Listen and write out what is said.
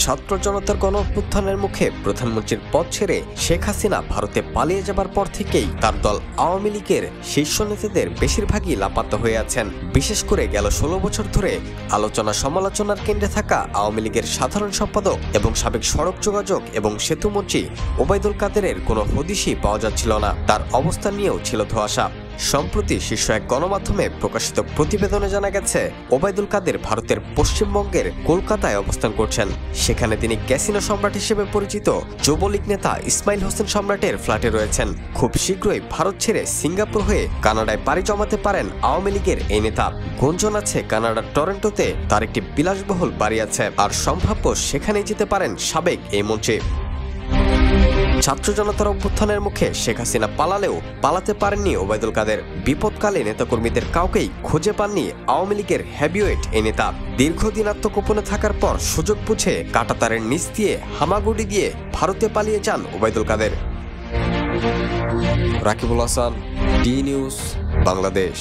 ছাত্র জনতার গণঅভ্যুত্থানের মুখে প্রধানমন্ত্রীর পদ ছেড়ে শেখ হাসিনা ভারতে পালিয়ে যাবার পর থেকেই তার দল আওয়ামী লীগের শীর্ষ নেতাদের বেশিরভাগই লাপাত্তা হয়ে আছেন। বিশেষ করে গেল ১৬ বছর ধরে আলোচনা সমালোচনার কেন্দ্রে থাকা আওয়ামী লীগের সাধারণ সম্পাদক এবং সাবেক সড়ক যোগাযোগ এবং সেতুমন্ত্রী ওবায়দুল কাদেরের কোনো হদিশই পাওয়া যাচ্ছিল না। তার অবস্থান নিয়েও ছিল ধোঁয়াশা। সম্প্রতি শীর্ষ এক গণমাধ্যমে প্রকাশিত প্রতিবেদনে জানা গেছে, ওবায়দুল কাদের ভারতের পশ্চিমবঙ্গের কলকাতায় অবস্থান করছেন। সেখানে তিনি ক্যাসিনো সম্রাট হিসেবে পরিচিত যুবলীগ নেতা ইসমাইল হোসেন সম্রাটের ফ্ল্যাটে রয়েছেন। খুব শীঘ্রই ভারত ছেড়ে সিঙ্গাপুর হয়ে কানাডায় পাড়ি জমাতে পারেন আওয়ামী লীগের এই নেতা। গুঞ্জন আছে কানাডার টরন্টোতে তার একটি বিলাসবহুল বাড়ি আছে, আর সম্ভাব্য সেখানেই যেতে পারেন সাবেক এই মন্ত্রী। ছাত্র জনতার অভ্যুত্থানের মুখে শেখ হাসিনা পালালেও পালাতে পারেননি ওবায়দুল কাদের। বিপদকালে নেতাকর্মীদের কাউকেই খুঁজে পাননি আওয়ামী লীগের হেভিওয়েট এই নেতা। দীর্ঘদিন আত্মগোপনে থাকার পর সুযোগ বুঝে কাঁটাতারের নিচ দিয়ে হামাগুড়ি দিয়ে ভারতে পালিয়ে যান ওবায়দুল কাদের। Rakibul Hasan, D news, Bangladesh.